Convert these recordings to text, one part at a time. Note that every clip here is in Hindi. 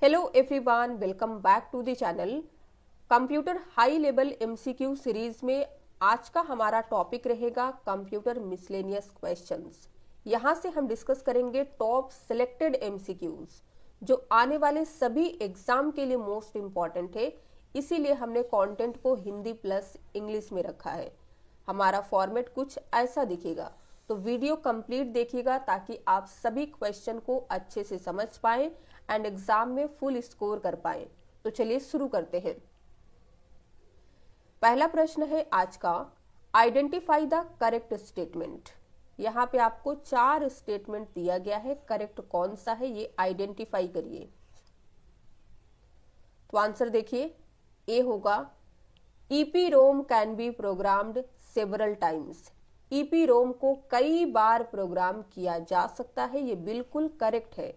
Hello everyone, welcome back to the channel. Computer high level MCQ series में आज का हमारा टॉपिक रहेगा कंप्यूटर मिसलेनियस क्वेश्चंस। यहां से हम डिस्कस करेंगे टॉप सिलेक्टेड एमसीक्यूज जो आने वाले सभी एग्जाम के लिए मोस्ट इंपॉर्टेंट है। इसीलिए हमने कंटेंट को हिंदी प्लस इंग्लिश में रखा है। हमारा फॉर्मेट कुछ ऐसा दिखेगा, तो वीडियो कंप्लीट देखिएगा ताकि आप सभी क्वेश्चन को अच्छे से समझ पाएं एंड एग्जाम में फुल स्कोर कर पाएं। तो चलिए शुरू करते हैं। पहला प्रश्न है आज का, आइडेंटिफाई द करेक्ट स्टेटमेंट। यहाँ पे आपको 4 स्टेटमेंट दिया गया है, करेक्ट कौन सा है ये आइडेंटिफाई करिए। तो आंसर देखिए, ए होगा EEPROM can B programmed several times. EEPROM को कई बार प्रोग्राम किया जा सकता है, ये बिल्कुल करेक्ट है।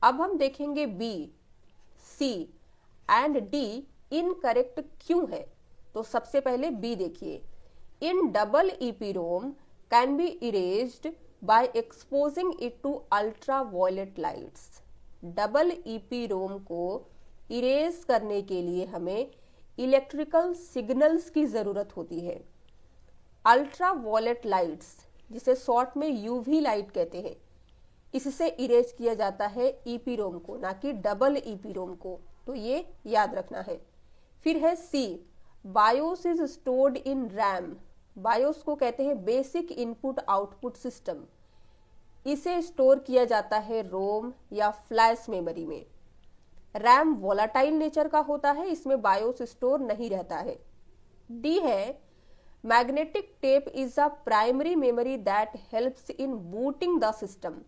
अब हम देखेंगे B, C and D incorrect क्यों है। तो सबसे पहले बी देखिए, in double EEPROM can be erased by exposing it to ultraviolet lights. Double EEPROM को इरेज करने के लिए हमें इलेक्ट्रिकल सिग्नल्स की जरूरत होती है। अल्ट्रा वायलेट लाइट्स, जिसे शॉर्ट में यूवी लाइट कहते हैं, इससे इरेज किया जाता है EEPROM को, ना कि डबल EEPROM को। तो ये याद रखना है। फिर है C, BIOS is stored in RAM. BIOS को कहते हैं बेसिक इनपुट आउटपुट सिस्टम। इसे स्टोर किया जाता है रोम या फ्लैश मेमोरी में। रैम वोलाटाइल नेचर का होता है, इसमें बायोस स्टोर नहीं रहता है। डी है, magnetic tape is a primary memory that helps in booting the system.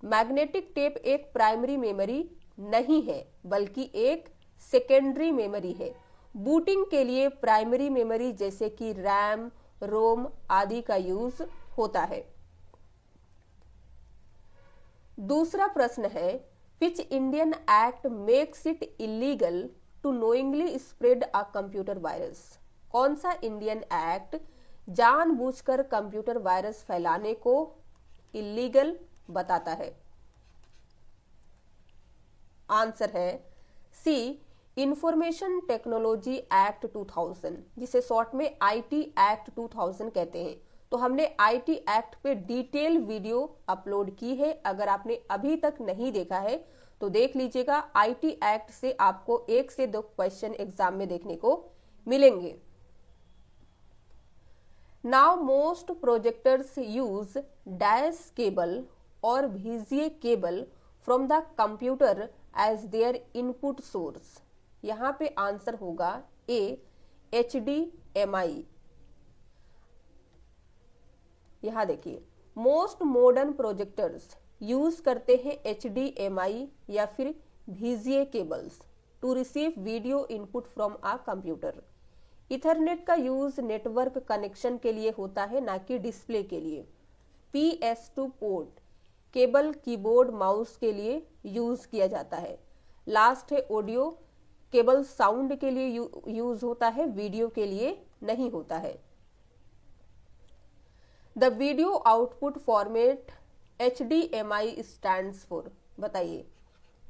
Magnetic tape एक प्राइमरी मेमोरी नहीं है, बल्कि एक सेकेंडरी मेमोरी है। बूटिंग के लिए प्राइमरी मेमोरी जैसे कि रैम, रोम आदि का यूज होता है। दूसरा प्रश्न है, which Indian act makes it illegal to knowingly spread a computer virus. कौन सा इंडियन एक्ट जानबूझकर कंप्यूटर वायरस फैलाने को इलीगल बताता है। आंसर है सी, इंफॉर्मेशन टेक्नोलॉजी एक्ट 2000, जिसे शॉर्ट में IT एक्ट 2000 कहते हैं। तो हमने IT एक्ट पे डिटेल वीडियो अपलोड की है, अगर आपने अभी तक नहीं देखा है तो देख लीजिएगा। IT एक्ट से आपको 1 से 2 क्वेश्चन एग्जाम में देखने को मिलेंगे। Now most projectors use dash cable और VGA cable from the computer as their input source. यहां पे आंसर होगा ए, HDMI। यहां देखिए, मोस्ट मॉडर्न प्रोजेक्टर्स यूज करते हैं HDMI या फिर VGA cables to receive video input from a computer. Ethernet का यूज नेटवर्क कनेक्शन के लिए होता है, ना कि डिस्प्ले के लिए। PS2 port cable keyboard mouse के लिए यूज किया जाता है। लास्ट है ऑडियो केबल, साउंड के लिए यूज होता है, वीडियो के लिए नहीं होता है। The video output format HDMI stands for. बताइए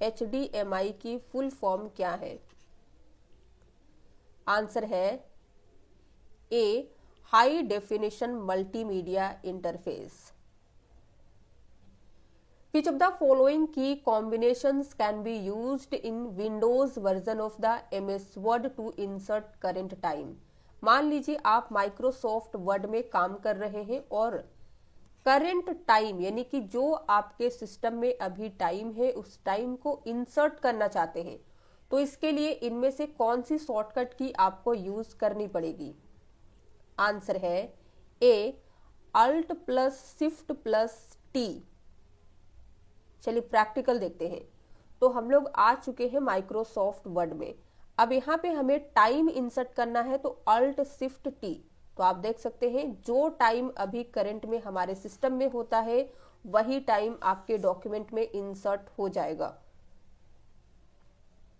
HDMI की फुल फॉर्म क्या है। आंसर है A, high definition multimedia interface. Which of the following key combinations can be used in Windows version of the MS Word to insert current time? मान लीजिए आप माइक्रोसॉफ्ट वर्ड में काम कर रहे हैं और करंट टाइम यानी कि जो आपके सिस्टम में अभी टाइम है उस टाइम को इंसर्ट करना चाहते हैं, तो इसके लिए इनमें से कौन सी शॉर्टकट की आपको यूज करनी पड़ेगी। आंसर है ए, Alt+Shift+T। चलिए प्रैक्टिकल देखते हैं। तो हम लोग आ चुके हैं माइक्रोसॉफ्ट वर्ड में। अब यहाँ पे हमें टाइम इंसर्ट करना है, तो Alt+Shift+T। तो आप देख सकते हैं जो टाइम अभी करंट में हमारे सिस्टम में होता है वही टाइम आपके डॉक्यूमेंट में इंसर्ट हो जाएगा।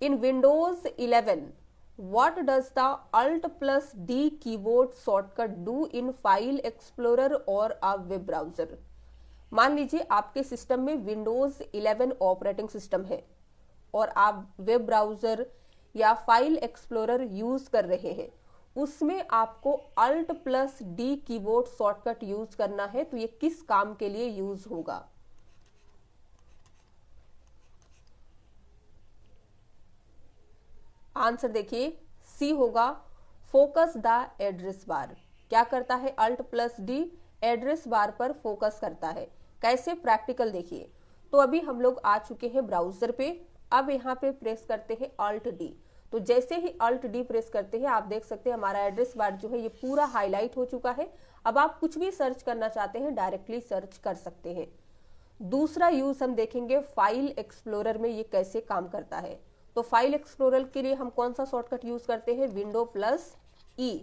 In Windows 11 what does the Alt+D keyboard shortcut do in file explorer or a web browser. मान लीजिए आपके सिस्टम में विंडोज 11 ऑपरेटिंग सिस्टम है और आप वेब ब्राउजर या फाइल एक्सप्लोरर यूज कर रहे हैं, उसमें आपको Alt+D कीबोर्ड शॉर्टकट यूज करना है, तो ये किस काम के लिए यूज होगा? आंसर देखिए, सी होगा फोकस द एड्रेस बार। क्या करता है? Alt+D एड्रेस बार पर फोकस करता है। कैसे? प्रैक्टिकल देखिए। तो अभी हम लोग आ चुके हैं ब्राउजर पे, अब यहाँ पे प्रेस करते हैं Alt+D। तो जैसे ही Alt+D प्रेस करते हैं, आप देख सकते हैं हमारा एड्रेस बार जो है ये पूरा हाईलाइट हो चुका है। अब आप कुछ भी सर्च करना चाहते हैं, डायरेक्टली सर्च कर सकते हैं। दूसरा यूज हम देखेंगे फाइल एक्सप्लोरर में ये कैसे काम करता है। तो फाइल एक्सप्लोरर के लिए हम कौन सा शॉर्टकट यूज करते हैं? Windows+E।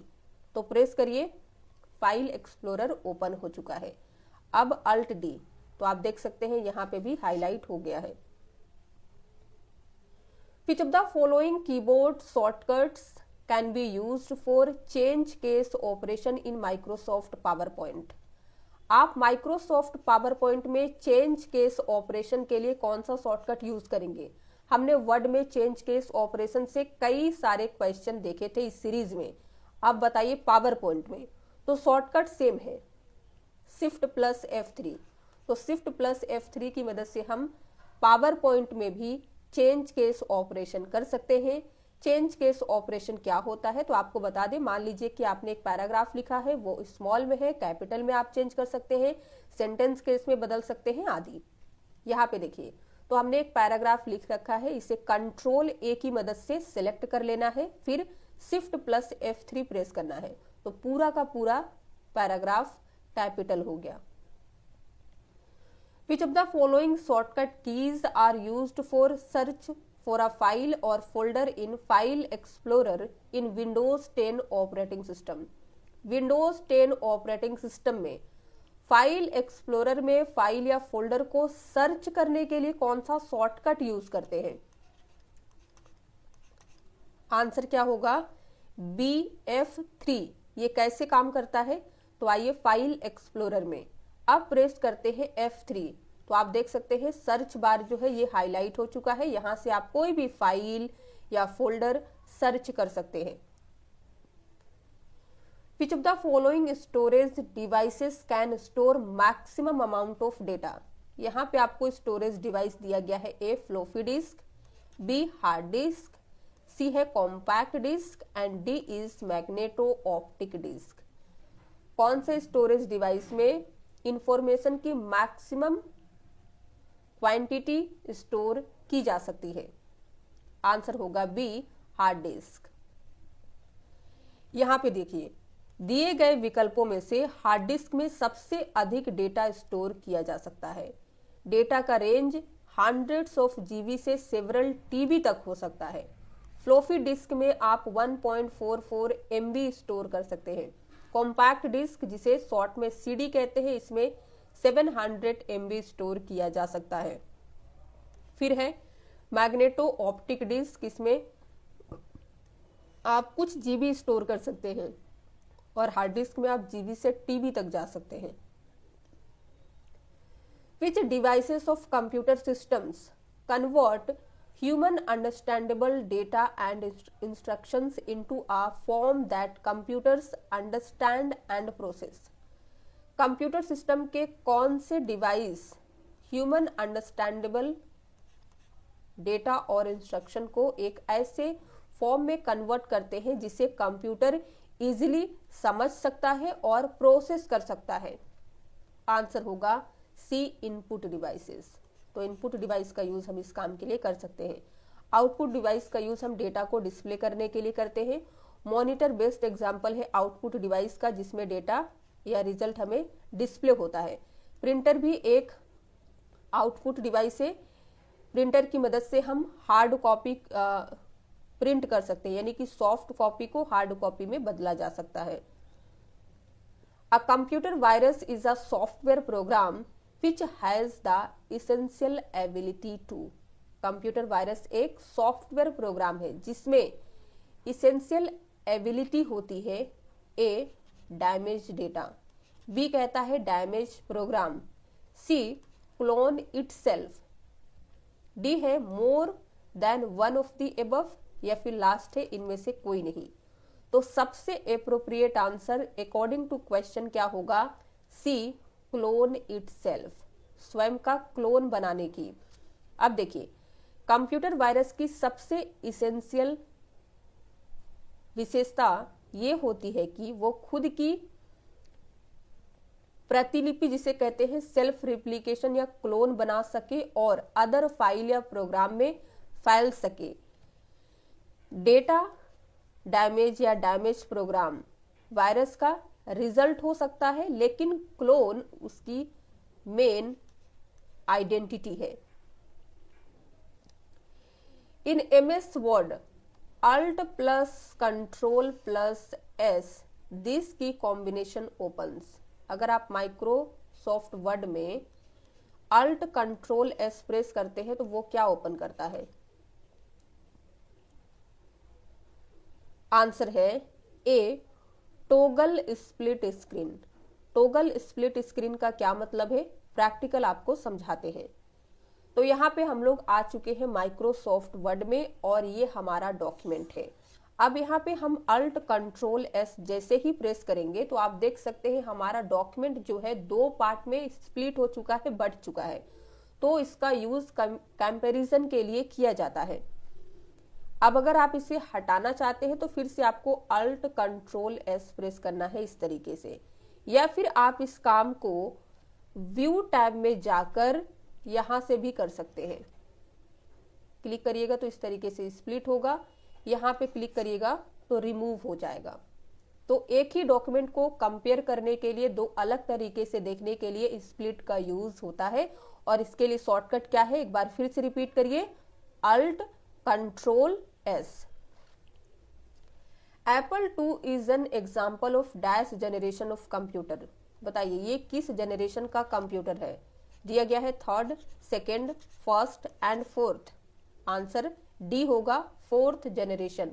तो प्रेस करिए, फाइल एक्सप्लोरर ओपन हो चुका है। अब Alt+D, तो आप देख सकते हैं यहाँ पे भी हाईलाइट हो गया है। Which of the following keyboard shortcuts can be used for change case operation in Microsoft PowerPoint? आप माइक्रोसॉफ्ट पावर पॉइंट में चेंज केस ऑपरेशन के लिए कौन सा शॉर्टकट यूज करेंगे? हमने वर्ड में चेंज केस ऑपरेशन से कई सारे क्वेश्चन देखे थे इस सीरीज में। अब बताइए पावर पॉइंट में, तो शॉर्टकट सेम है, Shift+F3। तो Shift+F3 की मदद से हम पावर पॉइंट में भी चेंज केस ऑपरेशन कर सकते हैं। चेंज केस ऑपरेशन क्या होता है? तो आपको बता दें, मान लीजिए कि आपने एक पैराग्राफ लिखा है, वो स्मॉल में है, कैपिटल में आप चेंज कर सकते हैं, सेंटेंस केस में बदल सकते हैं आदि। यहाँ पे देखिए, तो हमने एक पैराग्राफ लिख रखा है, इसे Ctrl+A की मदद से सिलेक्ट कर लेना है, फिर Shift+F3 प्रेस करना है, तो पूरा का पूरा पैराग्राफ कैपिटल हो गया। Which of the following shortcut keys are used for search for a file or folder in File Explorer in Windows 10 operating system? Windows 10 operating system में फाइल एक्सप्लोरर में फाइल या फोल्डर को सर्च करने के लिए कौन सा शॉर्टकट यूज करते हैं? आंसर क्या होगा? BF3। ये कैसे काम करता है? तो आइए फाइल एक्सप्लोरर में अब प्रेस करते हैं F3, तो आप देख सकते हैं सर्च बार जो है ये हाईलाइट हो चुका है। यहां से आप कोई भी फाइल या फोल्डर सर्च कर सकते हैं। Which of the following storage devices can store maximum amount of data? यहाँ पे आपको स्टोरेज डिवाइस दिया गया है, A floppy disk, B hard disk, C है compact disk and D is magneto optic disk. कौन से स्टोरेज डिवाइस में इंफॉर्मेशन की मैक्सिमम क्वांटिटी स्टोर की जा सकती है? आंसर होगा B हार्ड डिस्क। यहां पे देखिए, दिए गए विकल्पों में से हार्ड डिस्क में सबसे अधिक डेटा स्टोर किया जा सकता है। डेटा का रेंज हंड्रेड्स ऑफ जीबी से सेवरल टीबी तक हो सकता है। फ्लोपी डिस्क में आप 1.44 MB स्टोर कर सकते हैं। कॉम्पैक्ट डिस्क, जिसे शॉर्ट में CD कहते हैं, इसमें 700 MB स्टोर किया जा सकता है। फिर है मैग्नेटो ऑप्टिक डिस्क, इसमें आप कुछ जीबी स्टोर कर सकते हैं और हार्ड डिस्क में आप जीबी से टीबी तक जा सकते हैं। Which devices of computer systems convert human understandable data and instructions into a form that computers understand and process? Computer system के कौन से डिवाइस ह्यूमन अंडरस्टैंडेबल डेटा और इंस्ट्रक्शन को एक ऐसे फॉर्म में कन्वर्ट करते हैं जिसे कंप्यूटर इजीली समझ सकता है और प्रोसेस कर सकता है? आंसर होगा C इनपुट डिवाइसेस। तो इनपुट डिवाइस का यूज हम इस काम के लिए कर सकते हैं। आउटपुट डिवाइस का यूज हम डेटा को डिस्प्ले करने के लिए करते हैं। मॉनिटर बेस्ड एग्जांपल है आउटपुट डिवाइस का, जिसमें डेटा या रिजल्ट हमें डिस्प्ले होता है। प्रिंटर भी एक आउटपुट डिवाइस है। प्रिंटर की मदद से हम हार्ड कॉपी प्रिंट कर सकते हैं, यानी कि सॉफ्ट कॉपी को हार्ड कॉपी में बदला जा सकता है। A computer virus is a software program which has the essential ability to. Computer virus एक सॉफ्टवेयर प्रोग्राम है जिसमें इसेंशियल एबिलिटी होती है। A डैमेज डेटा, B कहता है damage program, C clone itself, D है more than one of the above, या फिर लास्ट है इनमें से कोई नहीं। तो सबसे appropriate answer according to question क्या होगा? सी, क्लोन इटसेल्फ, स्वयं का क्लोन बनाने की। अब देखिए, कंप्यूटर वायरस की सबसे इसेंशियल विशेषता ये होती है कि वो खुद की प्रतिलिपि, जिसे कहते हैं सेल्फ रिप्लिकेशन या क्लोन, बना सके और अदर फाइल या प्रोग्राम में फैल सके। डेटा डैमेज या डैमेज प्रोग्राम वायरस का रिजल्ट हो सकता है, लेकिन क्लोन उसकी मेन आइडेंटिटी है। इन MS word, Alt plus control plus S, this की कॉम्बिनेशन ओपन्स। अगर आप माइक्रोसॉफ्ट वर्ड में Alt कंट्रोल S प्रेस करते हैं तो वो क्या ओपन करता है? आंसर है A, toggle split screen. Toggle split screen का क्या मतलब है, प्रैक्टिकल आपको समझाते हैं। तो यहाँ पे हम लोग आ चुके हैं माइक्रोसॉफ्ट वर्ड में और ये हमारा डॉक्यूमेंट है। अब यहाँ पे हम अल्ट कंट्रोल S जैसे ही प्रेस करेंगे तो आप देख सकते हैं हमारा डॉक्यूमेंट जो है दो पार्ट में स्प्लिट हो चुका है, बट चुका है। तो इसका यूज कंपैरिजन के लिए किया जाता है। अब अगर आप इसे हटाना चाहते हैं तो फिर से आपको अल्ट कंट्रोल S प्रेस करना है इस तरीके से, या फिर आप इस काम को व्यू टैब में जाकर यहां से भी कर सकते हैं। क्लिक करिएगा तो इस तरीके से स्प्लिट होगा, यहां पे क्लिक करिएगा तो रिमूव हो जाएगा। तो एक ही डॉक्यूमेंट को कंपेयर करने के लिए दो अलग तरीके से देखने के लिए स्प्लिट का यूज होता है। और इसके लिए शॉर्टकट क्या है, एक बार फिर से रिपीट करिए, alt control S। Apple II is an example of dash generation of computer. बताइए ये किस जनरेशन का कंप्यूटर है? दिया गया है third, second, first and fourth. Answer D होगा, fourth generation.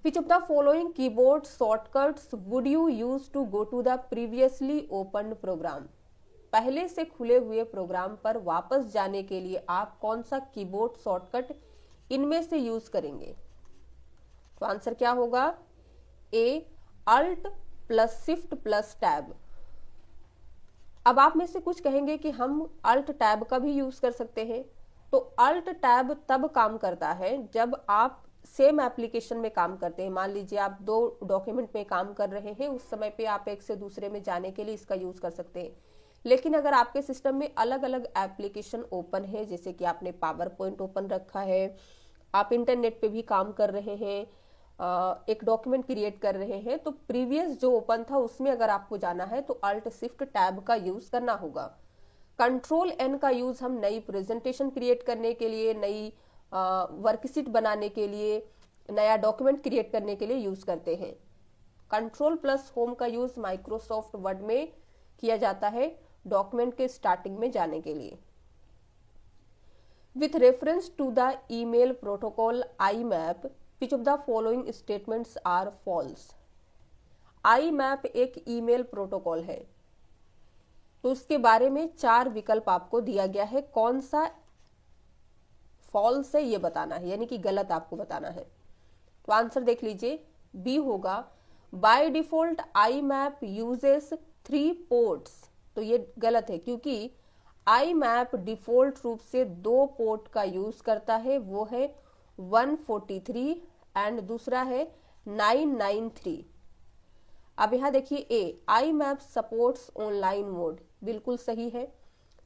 Which of the following keyboard shortcuts would you use to go to the previously opened program? पहले से खुले हुए प्रोग्राम पर वापस जाने के लिए आप कौन सा कीबोर्ड शॉर्टकट इनमें से यूज करेंगे? तो आंसर क्या होगा? A, alt plus shift plus tab. अब आप में से कुछ कहेंगे कि हम अल्ट टैब का भी यूज कर सकते हैं। तो अल्ट टैब तब काम करता है जब आप सेम एप्लीकेशन में काम करते हैं। मान लीजिए आप दो डॉक्यूमेंट में काम कर रहे हैं, उस समय पे आप एक से दूसरे में जाने के लिए इसका यूज कर सकते हैं। लेकिन अगर आपके सिस्टम में अलग अलग एप्लीकेशन ओपन है, जैसे कि आपने पावर पॉइंट ओपन रखा है, आप इंटरनेट पे भी काम कर रहे हैं, एक डॉक्यूमेंट क्रिएट कर रहे हैं, तो प्रीवियस जो ओपन था उसमें अगर आपको जाना है तो अल्ट शिफ्ट टैब का यूज करना होगा। कंट्रोल N का यूज हम नई प्रेजेंटेशन क्रिएट करने के लिए, नई वर्कशीट बनाने के लिए, नया डॉक्यूमेंट क्रिएट करने के लिए यूज करते हैं। कंट्रोल प्लस होम का यूज माइक्रोसॉफ्ट वर्ड में किया जाता है डॉक्यूमेंट के स्टार्टिंग में जाने के लिए। With reference to the email protocol IMAP, which of the following statements are false? IMAP एक ईमेल प्रोटोकॉल है, तो उसके बारे में 4 विकल्प आपको दिया गया है। कौन सा फॉल्स है ये बताना है, यानी कि गलत आपको बताना है। तो आंसर देख लीजिए, बी होगा, by default IMAP uses 3 ports. तो ये गलत है क्योंकि IMAP डिफॉल्ट रूप से 2 पोर्ट का यूज करता है, वो है 143 एंड दूसरा है 993। अब यहां देखिए, A, IMAP supports online mode, बिल्कुल सही है।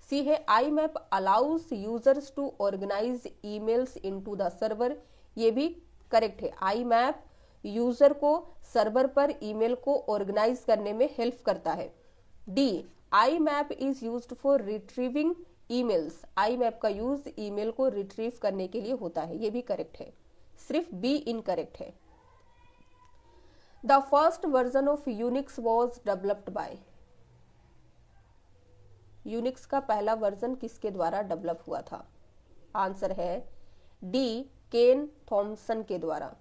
सी है, IMAP allows users to organize emails into the server, ये भी करेक्ट है। IMAP यूजर को सर्वर पर ईमेल को ऑर्गेनाइज करने में हेल्प करता है। D, IMAP is used for retrieving emails, IMAP का यूज ईमेल को रिट्रीव करने के लिए होता है, ये भी करेक्ट है। सिर्फ बी इनकरेक्ट है। The first version of Unix was developed by, Unix का पहला वर्जन किसके द्वारा डेवलप हुआ था? आंसर है डी, केन थॉमसन के द्वारा।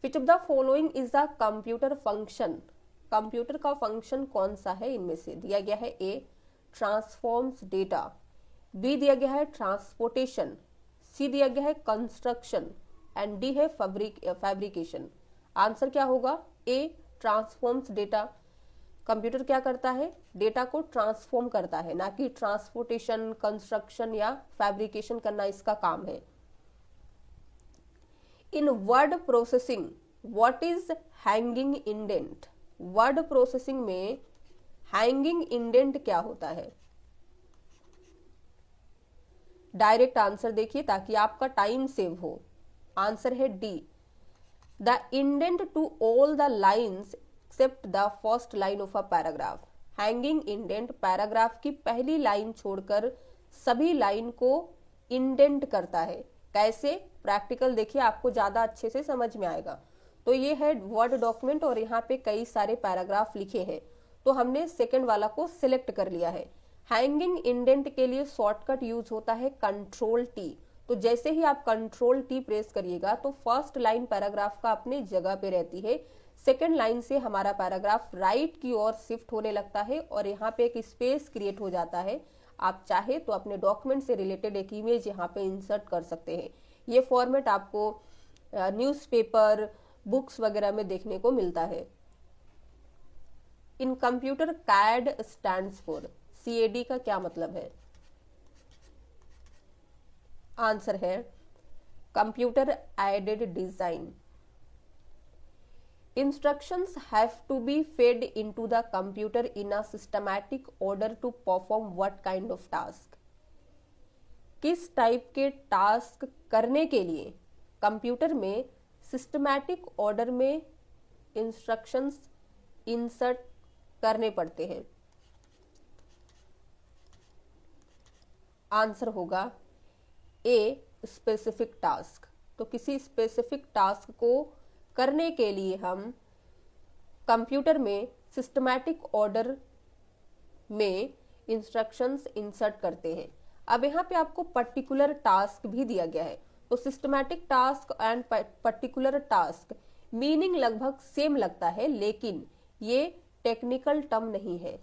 विच of the following is the computer function, computer का फंक्शन कौन सा है इनमें से? दिया गया है ए, ट्रांसफॉर्म्स डेटा, बी दिया गया है ट्रांसपोर्टेशन, सी दिया गया है कंस्ट्रक्शन एंड डी है फैब्रिकेशन। आंसर क्या होगा? ए ट्रांसफॉर्म्स डेटा। कंप्यूटर क्या करता है? डेटा को ट्रांसफॉर्म करता है, ना कि ट्रांसपोर्टेशन, कंस्ट्रक्शन या फैब्रिकेशन करना इसका काम है। In word processing what is hanging indent? Word processing में हैंगिंग इंडेंट क्या होता है? डायरेक्ट आंसर देखिए ताकि आपका टाइम सेव हो। आंसर है D, the indent to all the lines except the first line of a paragraph. Hanging indent paragraph की पहली लाइन छोड़कर सभी लाइन को इंडेंट करता है। कैसे? प्रैक्टिकल देखिए, आपको ज्यादा अच्छे से समझ में आएगा। तो ये है वर्ड डॉक्यूमेंट और यहाँ पे कई सारे पैराग्राफ लिखे हैं, तो हमने सेकंड वाला को सिलेक्ट कर लिया है। हैंगिंग इंडेंट के लिए शॉर्टकट यूज होता है कंट्रोल टी। तो जैसे ही आप कंट्रोल टी प्रेस करिएगा तो फर्स्ट लाइन पैराग्राफ का अपने जगह पे रहती है, सेकंड लाइन से हमारा पैराग्राफ राइट की ओर शिफ्ट होने लगता है और यहाँ पे एक स्पेस क्रिएट हो जाता है। आप चाहे तो अपने डॉक्यूमेंट से रिलेटेड एक इमेज यहाँ पे इंसर्ट कर सकते हैं। ये फॉर्मेट आपको न्यूज़पेपर, बुक्स वगैरह में देखने को मिलता है। In computer CAD stands for, CAD का क्या मतलब है? आंसर है computer aided design. Instructions have to be fed into the computer in a systematic order to perform what kind of task? किस टाइप के टास्क करने के लिए कंप्यूटर में सिस्टमैटिक ऑर्डर में इंस्ट्रक्शंस इंसर्ट करने पड़ते हैं? आंसर होगा ए स्पेसिफिक टास्क। तो किसी स्पेसिफिक टास्क को करने के लिए हम कंप्यूटर में सिस्टमैटिक ऑर्डर में इंस्ट्रक्शंस इंसर्ट करते हैं। अब यहाँ पे आपको पर्टिकुलर टास्क भी दिया गया है, तो systematic task and particular task meaning लगभग सेम लगता है, लेकिन ये टेक्निकल टर्म नहीं है।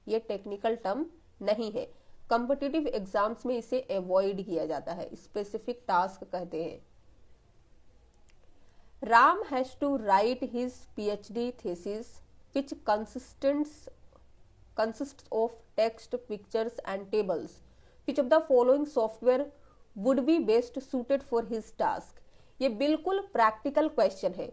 ये टेक्निकल टर्म नहीं है, कॉम्पिटिटिव एग्जाम्स में इसे अवॉइड किया जाता है। स्पेसिफिक टास्क कहते हैं। Ram has to write his PhD thesis which consists of text, pictures and tables. Which of the following software would be best suited for his task? ये बिल्कुल प्रैक्टिकल क्वेश्चन है।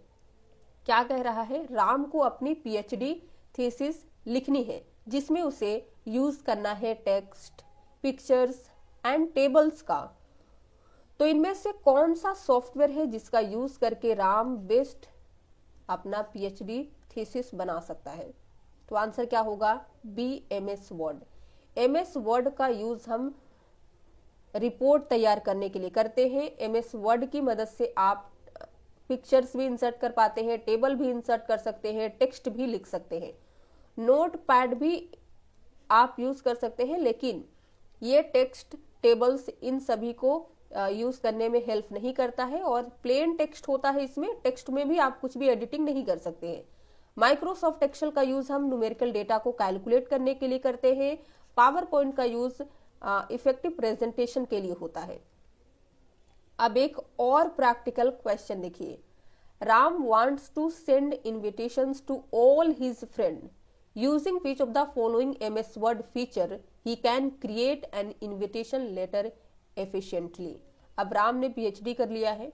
क्या कह रहा है? राम को अपनी PhD थीसिस लिखनी है जिसमें उसे यूज करना है टेक्स्ट, पिक्चर्स एंड टेबल्स का। तो इनमें से कौन सा सॉफ्टवेयर है जिसका यूज करके राम बेस्ट अपना PhD थीसिस बना सकता है? तो आंसर क्या होगा? B, MS word. MS word का यूज हम रिपोर्ट तैयार करने के लिए करते हैं। MS वर्ड की मदद से आप पिक्चर्स भी इंसर्ट कर पाते हैं, टेबल भी इंसर्ट कर सकते हैं, टेक्स्ट भी लिख सकते हैं, नोट पैड भी आप यूज कर सकते हैं, लेकिन ये टेक्स्ट, टेबल्स इन सभी को यूज करने में हेल्प नहीं करता है और प्लेन टेक्स्ट होता है इसमें। टेक्स्ट में भी आप कुछ भी एडिटिंग नहीं कर सकते हैं। माइक्रोसॉफ्ट एक्सेल का यूज हम न्यूमेरिकल डेटा को कैलकुलेट करने के लिए करते हैं। पावर पॉइंट का यूज इफेक्टिव प्रेजेंटेशन के लिए होता है। अब एक और प्रैक्टिकल क्वेश्चन देखिए। Ram wants to send invitations to all his friend using which of the following MS word feature he can create an invitation letter efficiently. अब राम ने PhD कर लिया है,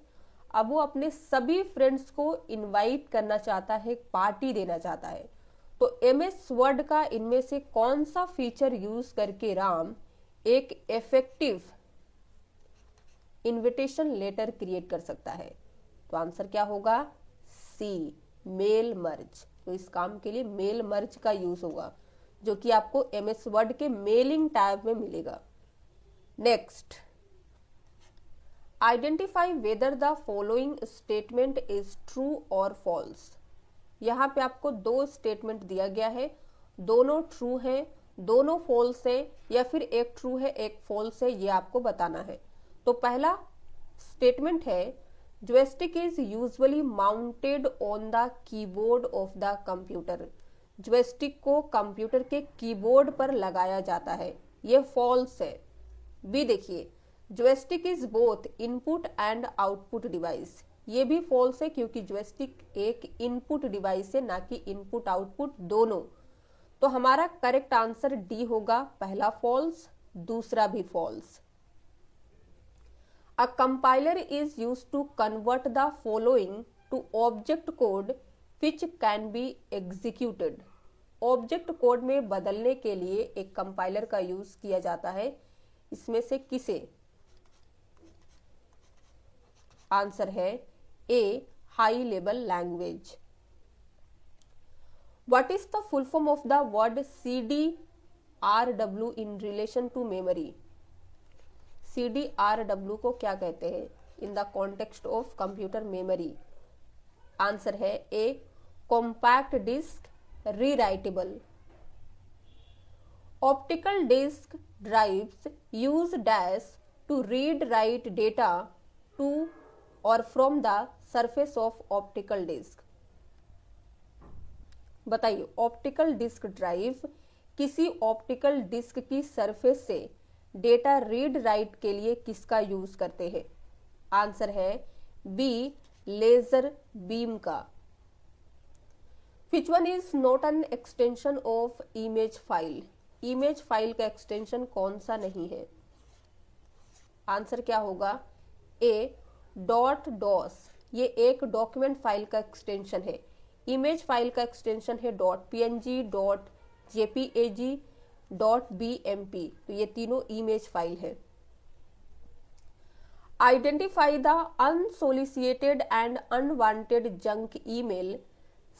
अब वो अपने सभी फ्रेंड्स को इनवाइट करना चाहता है, पार्टी देना चाहता है। तो MS वर्ड का इनमें से कौन सा फीचर यूज करके राम एक इफेक्टिव इनविटेशन लेटर क्रिएट कर सकता है? तो आंसर क्या होगा? सी, मेल मर्ज। तो इस काम के लिए मेल मर्ज का यूज होगा, जो कि आपको MS वर्ड के मेलिंग टैब में मिलेगा। Next, identify whether the following statement is true और फॉल्स। यहाँ पे आपको दो स्टेटमेंट दिया गया है, दोनों ट्रू है, दोनों फॉल्स है, या फिर एक ट्रू है एक फॉल्स है, ये आपको बताना है। तो पहला स्टेटमेंट है, joystick is usually mounted on the keyboard of the computer। joystick को कंप्यूटर के कीबोर्ड पर लगाया जाता है। ये फॉल्स है। बी देखिए, joystick is both input and output device, ये भी फॉल्स है क्योंकि जॉयस्टिक एक इनपुट डिवाइस है, ना कि इनपुट आउटपुट दोनों। तो हमारा करेक्ट आंसर डी होगा, पहला फॉल्स, दूसरा भी false. A compiler is used to convert the following to object code which can be executed. Object code में बदलने के लिए एक कंपाइलर का यूज किया जाता है, इसमें से किसे? आंसर है A, high level language. What is the full form of the word CDRW in relation to memory? CDRW को क्या कहते हैं in the context of computer memory? Answer है A, compact disc rewritable. Optical disc drives use dash to read write data to और from the surface of optical disc. बताइए, ऑप्टिकल डिस्क ड्राइव किसी ऑप्टिकल डिस्क की सरफेस से डेटा रीड राइट के लिए किसका यूज करते हैं? आंसर है बी, लेजर बीम का। Which one is not an extension of image file? Image file का एक्सटेंशन कौन सा नहीं है? आंसर क्या होगा? ए, डॉट डॉस, ये एक डॉक्यूमेंट फाइल का एक्सटेंशन है। इमेज फाइल का एक्सटेंशन है dot PNG, dot JPEG, dot BMP, तो ये तीनों इमेज फाइल है। Identify the unsolicited and unwanted junk email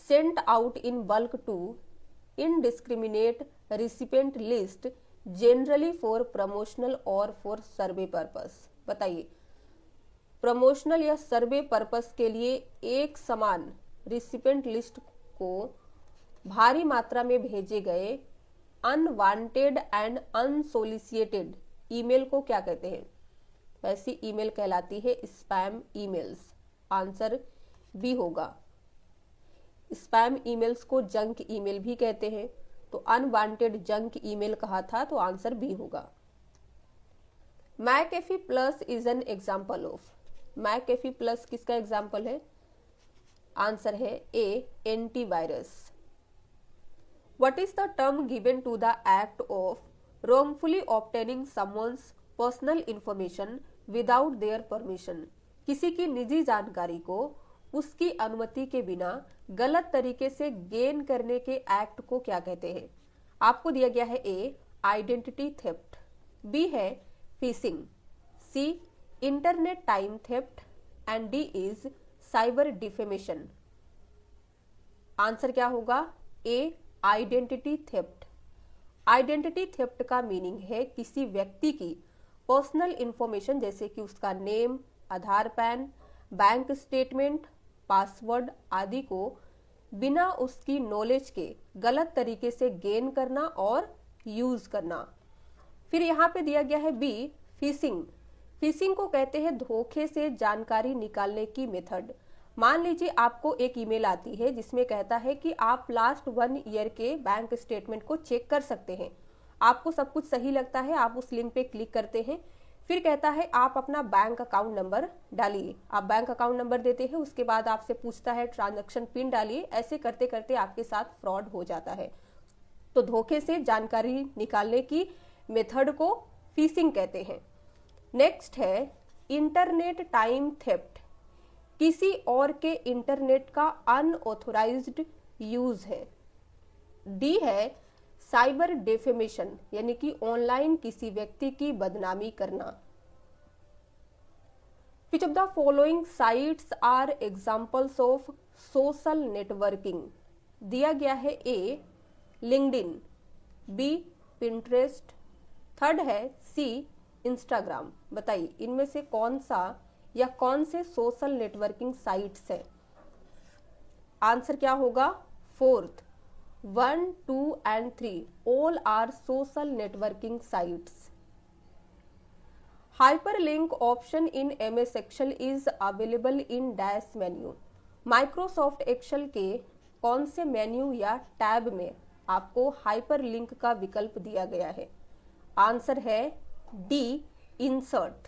sent out in bulk to indiscriminate recipient list generally for promotional और फॉर सर्वे पर्पस। बताइए, प्रमोशनल या सर्वे पर्पस के लिए एक समान रिसिपेंट लिस्ट को भारी मात्रा में भेजे गए अनवांटेड एंड अनसोलिसिटेड ईमेल को क्या कहते हैं? वैसी ईमेल कहलाती है स्पैम ईमेल्स। आंसर बी होगा। स्पैम ईमेल्स को जंक ईमेल भी कहते हैं, तो अनवांटेड जंक ईमेल कहा था, तो आंसर बी होगा। McAfee plus is an example of. McAfee plus किसका एग्जाम्पल है? आंसर है ए, antivirus. What is the term given to the act of wrongfully obtaining someone's personal information without their permission? किसी की निजी जानकारी को उसकी अनुमति के बिना गलत तरीके से गेन करने के एक्ट को क्या कहते हैं? आपको दिया गया है ए, आइडेंटिटी थेफ्ट, बी है phishing, C internet time theft and D is cyber defamation. Answer क्या होगा? A, identity theft. Identity theft का मीनिंग है किसी व्यक्ति की पर्सनल इंफॉर्मेशन जैसे कि उसका name, Aadhaar, PAN, bank statement, password आदि को बिना उसकी नॉलेज के गलत तरीके से गेन करना और यूज करना। फिर यहाँ पे दिया गया है बी, फिशिंग। फिशिंग को कहते हैं धोखे से जानकारी निकालने की मेथड। मान लीजिए आपको एक ईमेल आती है जिसमें कहता है कि आप लास्ट 1 ईयर के बैंक स्टेटमेंट को चेक कर सकते हैं। आपको सब कुछ सही लगता है, आप उस लिंक पे क्लिक करते हैं। फिर कहता है आप अपना बैंक अकाउंट नंबर डालिए। आप बैंक अकाउंट नंबर देते हैं, उसके बाद आपसे पूछता है ट्रांजैक्शन पिन डालिए। ऐसे करते करते आपके साथ फ्रॉड हो जाता है। तो धोखे से जानकारी निकालने की मेथड को फिशिंग कहते हैं। नेक्स्ट है इंटरनेट टाइम थेफ्ट। किसी और के इंटरनेट का अनऑथोराइज्ड यूज है। डी है साइबर डिफेमेशन, यानी कि ऑनलाइन किसी व्यक्ति की बदनामी करना। Which of the following sites are examples of social networking? दिया गया है A, LinkedIn, B, Pinterest, third है सी, इंस्टाग्राम। बताइए इनमें से कौन सा या कौन से सोशल नेटवर्किंग साइट्स है? आंसर क्या होगा? Fourth, 1, 2 and 3 all are social networking sites. Hyperlink option in MS Excel is available in dash menu. Microsoft Excel के कौन से मेन्यू या टैब में आपको हाइपरलिंक का विकल्प दिया गया है? आंसर है डी, इंसर्ट।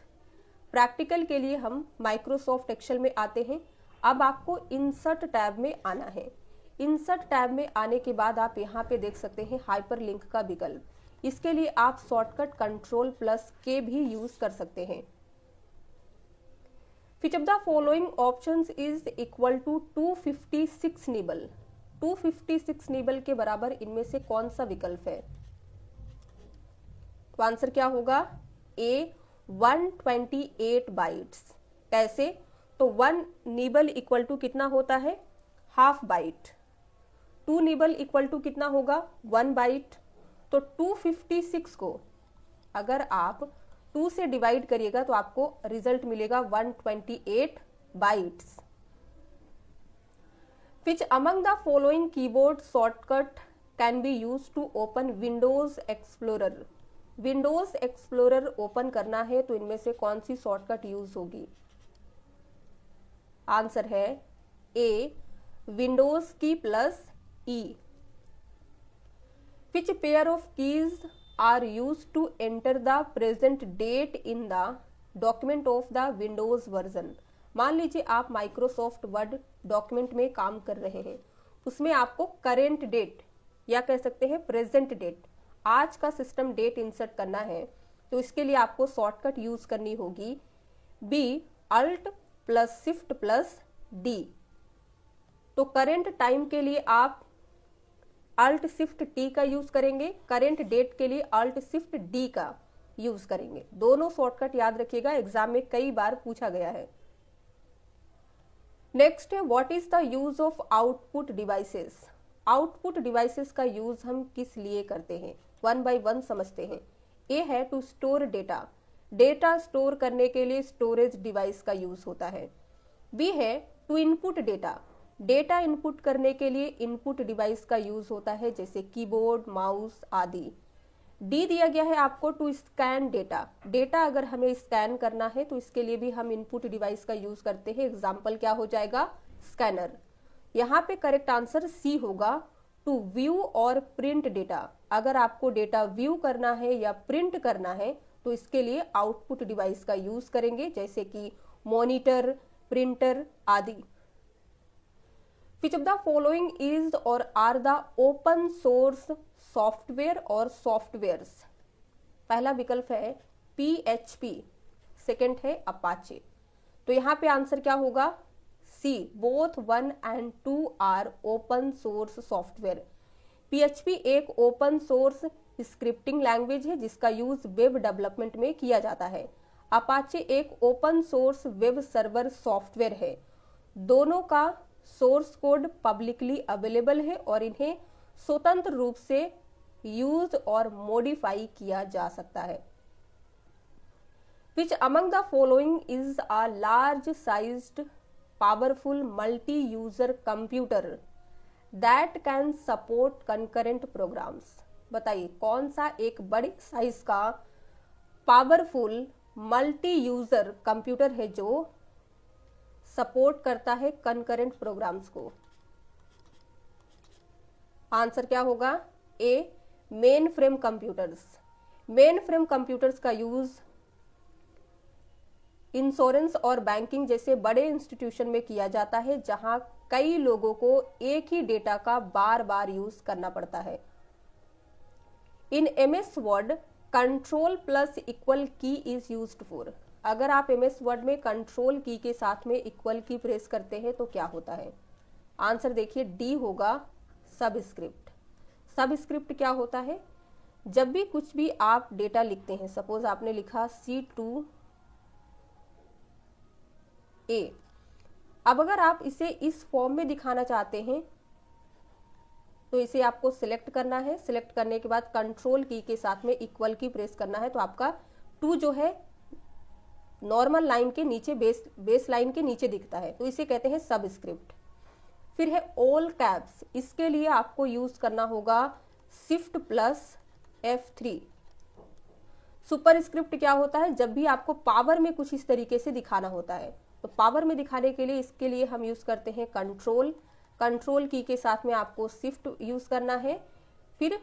प्रैक्टिकल के लिए हम माइक्रोसॉफ्ट एक्सेल में आते हैं। अब आपको इंसर्ट टैब में आना है। इंसर्ट टैब में आने के बाद आप यहाँ पे देख सकते हैं हाइपरलिंक का विकल्प। इसके लिए आप शॉर्टकट Ctrl+K भी यूज कर सकते हैं। Which of the following options is equal to 256 nibble? 256 nibble के बराबर इनमें से कौन सा विकल्प है? तो आंसर क्या होगा? A, 128 bytes. कैसे? तो 1 निबल इक्वल टू कितना होता है? Half byte. 2 nibble equal to कितना होगा? 1 बाइट। तो 256 को अगर आप 2 से डिवाइड करिएगा तो आपको रिजल्ट मिलेगा 128 bytes. Which among the following keyboard shortcut can be used to open Windows Explorer? Windows explorer open करना है तो इनमें से कौन सी शॉर्टकट यूज होगी? आंसर है ए, विंडोज की plus E. Which pair of keys are used to enter the present date in the document of the Windows version? मान लीजिए आप माइक्रोसॉफ्ट वर्ड डॉक्यूमेंट में काम कर रहे हैं, उसमें आपको करेंट डेट या कह सकते हैं प्रेजेंट डेट, आज का सिस्टम डेट इंसर्ट करना है, तो इसके लिए आपको शॉर्टकट यूज करनी होगी बी, Alt+Shift+D। तो करेंट टाइम के लिए आप Alt+Shift+T का यूज करेंगे, करेंट डेट के लिए Alt+Shift+D का यूज करेंगे। दोनों शॉर्टकट याद रखिएगा, एग्जाम में कई बार पूछा गया है। नेक्स्ट है what is the use of output devices? Output devices का यूज हम किस लिए करते हैं? 1 बाय 1 समझते हैं। ए है to store data, data store करने के लिए स्टोरेज डिवाइस का यूज होता है। बी है to input data, data input करने के लिए इनपुट डिवाइस का यूज होता है जैसे कीबोर्ड, माउस आदि। डी दिया गया है आपको टू स्कैन डेटा, डेटा अगर हमें स्कैन करना है तो इसके लिए भी हम इनपुट डिवाइस का यूज करते हैं। एग्जाम्पल क्या हो जाएगा? स्कैनर। यहाँ पे करेक्ट आंसर सी होगा, टू व्यू और प्रिंट डेटा। अगर आपको डेटा व्यू करना है या प्रिंट करना है तो इसके लिए आउटपुट डिवाइस का यूज करेंगे जैसे कि मॉनिटर, प्रिंटर आदि। Which of the following is or are the open source software और सॉफ्टवेयर्स? पहला विकल्प है PHP, सेकंड है अपाचे। तो यहाँ पे आंसर क्या होगा? C, both 1 and 2 are open source software. PHP एक ओपन सोर्स स्क्रिप्टिंग लैंग्वेज है जिसका यूज वेब डेवलपमेंट में किया जाता है। अपाचे एक open source web server software है। दोनों का सोर्स कोड पब्लिकली अवेलेबल है और इन्हें स्वतंत्र रूप से यूज और मॉडिफाई किया जा सकता है। Which among the following is a large sized powerful multi-user computer that can support concurrent programs? बताइए कौन सा एक बड़े साइज का पावरफुल मल्टी यूजर कंप्यूटर है जो सपोर्ट करता है कंकरेंट प्रोग्राम्स को? आंसर क्या होगा? A, mainframe computers. Mainframe computers का यूज इंश्योरेंस और बैंकिंग जैसे बड़े इंस्टीट्यूशन में किया जाता है जहां कई लोगों को एक ही डेटा का बार बार यूज करना पड़ता है। इन MS वर्ड Ctrl+= की इज यूज्ड फॉर। अगर आप MS वर्ड में कंट्रोल की के साथ में इक्वल की प्रेस करते हैं तो क्या होता है? आंसर देखिए डी होगा, सबस्क्रिप्ट। सबस्क्रिप्ट क्या होता है? जब भी कुछ भी आप डेटा लिखते हैं, सपोज आपने लिखा C2A, अब अगर आप इसे इस फॉर्म में दिखाना चाहते हैं तो इसे आपको सिलेक्ट करना है। सिलेक्ट करने के बाद कंट्रोल की के साथ में इक्वल की प्रेस करना है तो आपका 2 जो है नॉर्मल लाइन के नीचे, बेस लाइन के नीचे दिखता है, तो इसे कहते हैं सबस्क्रिप्ट। फिर है ऑल कैप्स, इसके लिए आपको यूज करना होगा Shift+F3। सुपरस्क्रिप्ट क्या होता है? जब भी आपको पावर में कुछ इस तरीके से दिखाना होता है तो पावर में दिखाने के लिए इसके लिए हम यूज करते हैं कंट्रोल की के साथ में आपको शिफ्ट यूज करना है, फिर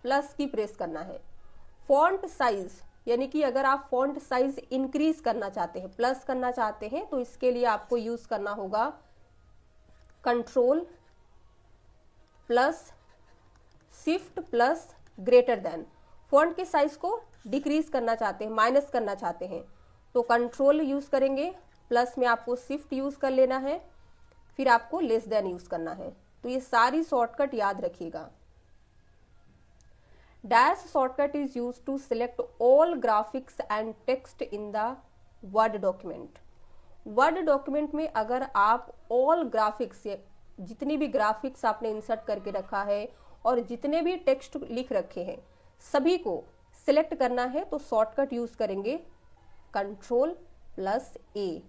प्लस की प्रेस करना है। फॉन्ट साइज, यानी कि अगर आप फॉन्ट साइज इंक्रीज करना चाहते हैं, प्लस करना चाहते हैं, तो इसके लिए आपको यूज करना होगा control plus shift plus greater than. Font के साइज को डिक्रीज करना चाहते हैं, माइनस करना चाहते हैं, तो कंट्रोल यूज करेंगे, प्लस में आपको शिफ्ट यूज कर लेना है, फिर आपको लेस देन यूज करना है। तो ये सारी शॉर्टकट याद रखिएगा। Dash shortcut is use to select all graphics and text in the word document. Word document में अगर आप ऑल ग्राफिक्स, जितनी भी ग्राफिक्स आपने इंसर्ट करके रखा है और जितने भी टेक्स्ट लिख रखे हैं सभी को सिलेक्ट करना है, तो शॉर्टकट यूज करेंगे control plus A.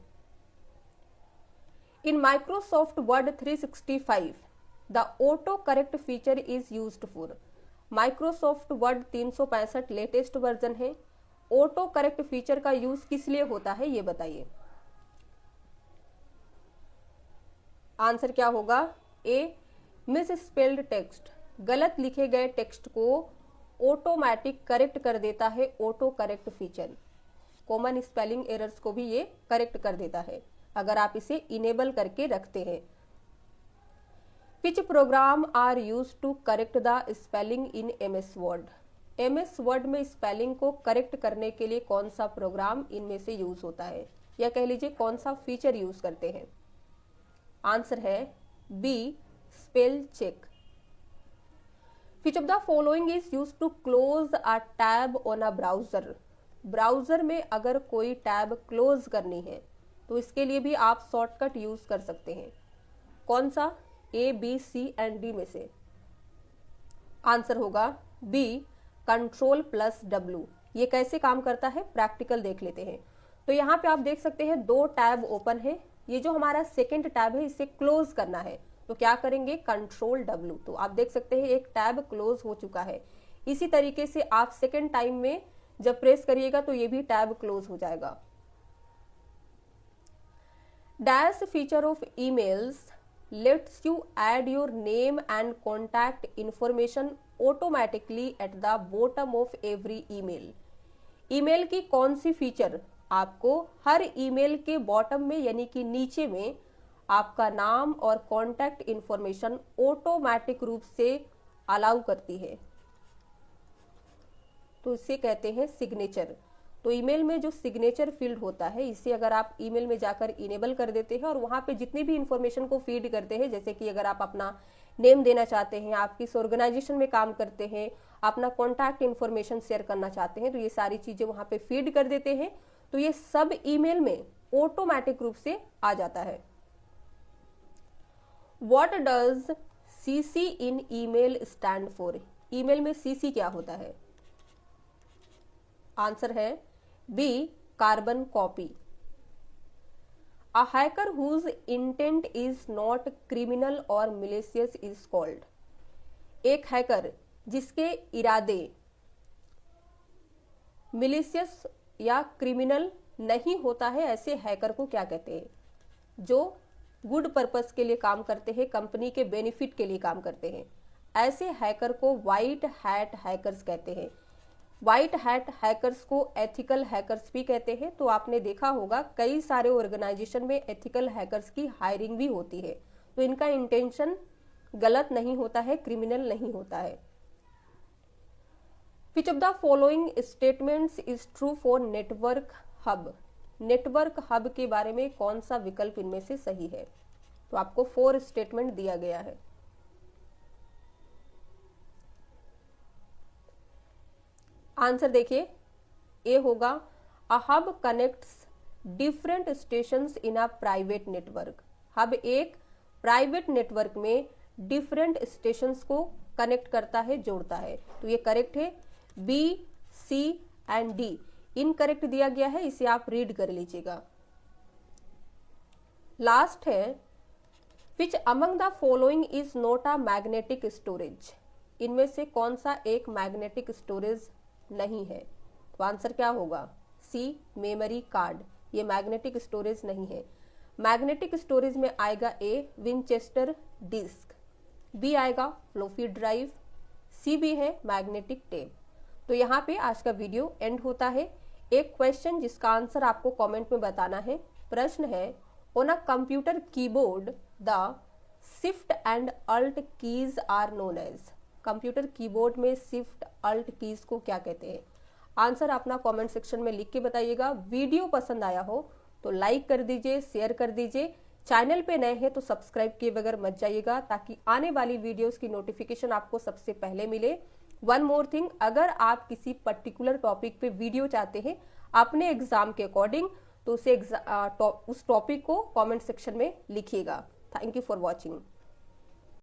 In Microsoft word 365 the auto correct feature is used for. Microsoft word 365 latest version है, ऑटो करेक्ट फीचर का यूज किस लिए होता है ये बताइए। आंसर क्या होगा? ए, मिस स्पेल्ड टेक्स्ट, गलत लिखे गए टेक्स्ट को ऑटोमेटिक करेक्ट कर देता है auto correct feature. Common spelling errors को भी ये करेक्ट कर देता है अगर आप इसे इनेबल करके रखते हैं। Which program are use to correct the spelling in MS word. MS word में स्पेलिंग को करेक्ट करने के लिए कौन सा प्रोग्राम इनमें से यूज होता है, या कह लीजिए कौन सा फीचर यूज करते हैं। आंसर है B, spell check. Which of the following is use to close a tab on a browser. Browser में अगर कोई टैब क्लोज करनी है तो इसके लिए भी आप शॉर्टकट यूज कर सकते हैं। कौन सा? A, B, C and D में से। आंसर होगा बी, कंट्रोल प्लस W। ये कैसे काम करता है प्रैक्टिकल देख लेते हैं। तो यहाँ पे आप देख सकते हैं दो टैब ओपन है, ये जो हमारा सेकेंड टैब है इसे क्लोज करना है, तो क्या करेंगे? Control W। तो आप देख सकते हैं एक टैब क्लोज हो चुका है। इसी तरीके से आप सेकेंड टाइम में जब प्रेस करिएगा तो ये भी टैब क्लोज हो जाएगा। Dash feature of emails lets you add your name and contact information automatically at the bottom of every email। Email की कौन सी फीचर आपको हर ईमेल के बॉटम में यानी कि नीचे में आपका नाम और कॉन्टैक्ट इंफॉर्मेशन ऑटोमेटिक रूप से अलाउ करती है? तो इसे कहते हैं सिग्नेचर। तो ईमेल में जो सिग्नेचर फील्ड होता है इसे अगर आप ईमेल में जाकर इनेबल कर देते हैं और वहां पे जितनी भी इंफॉर्मेशन को फीड करते हैं, जैसे कि अगर आप अपना नेम देना चाहते हैं, आप किस ऑर्गेनाइजेशन में काम करते हैं, अपना कॉन्टैक्ट इन्फॉर्मेशन शेयर करना चाहते हैं, तो ये सारी चीजें वहां पे फीड कर देते हैं, तो ये सब ईमेल में ऑटोमेटिक रूप से आ जाता है। What does CC in email stand for. Email में CC क्या होता है? आंसर है B, carbon copy. A hacker whose intent is not criminal or malicious is called. एक हैकर जिसके इरादे मिलिशियस या क्रिमिनल नहीं होता है, ऐसे हैकर को क्या कहते हैं? जो गुड पर्पस के लिए काम करते हैं, कंपनी के बेनिफिट के लिए काम करते हैं, ऐसे हैकर को व्हाइट हैट हैकर्स कहते हैं। व्हाइट हैट हैकर्स को एथिकल हैकर्स भी कहते हैं। तो आपने देखा होगा कई सारे ऑर्गेनाइजेशन में एथिकल हैकर्स की हायरिंग भी होती है, तो इनका इंटेंशन गलत नहीं होता है, क्रिमिनल नहीं होता है। विच of the following statements is true for network hub. Network hub के बारे में कौन सा विकल्प इनमें से सही है? तो आपको 4 स्टेटमेंट दिया गया है। आंसर देखिए, ए होगा a hub connects different stations in a private network. Hub एक प्राइवेट नेटवर्क में डिफरेंट स्टेशंस को कनेक्ट करता है, जोड़ता है। तो ये करेक्ट है। B, C and D incorrect दिया गया है, इसे आप रीड कर लीजिएगा। लास्ट है which among the following is not a magnetic storage. इनमें से कौन सा एक मैग्नेटिक स्टोरेज नहीं है? तो आंसर क्या होगा? सी, मेमोरी कार्ड। ये मैग्नेटिक स्टोरेज नहीं है। मैग्नेटिक स्टोरेज में आएगा ए, विंचेस्टर डिस्क, बी आएगा फ्लोपी ड्राइव, सी भी है मैग्नेटिक टेप। तो यहाँ पे आज का वीडियो एंड होता है। एक क्वेश्चन जिसका आंसर आपको कमेंट में बताना है। प्रश्न है, on a computer keyboard the shift and alt keys are known as. Computer keyboard में शिफ्ट अल्ट कीज को क्या कहते हैं? आंसर अपना कमेंट सेक्शन में लिख के बताइएगा। वीडियो पसंद आया हो तो लाइक कर दीजिए, शेयर कर दीजिए। चैनल पे नए हैं तो सब्सक्राइब किए बगैर मत जाइएगा, ताकि आने वाली वीडियोस की नोटिफिकेशन आपको सबसे पहले मिले। वन मोर थिंग, अगर आप किसी पर्टिकुलर टॉपिक पे वीडियो चाहते हैं अपने एग्जाम के अकॉर्डिंग, तो उस टॉपिक को कमेंट सेक्शन में लिखिएगा। Thank you for watching.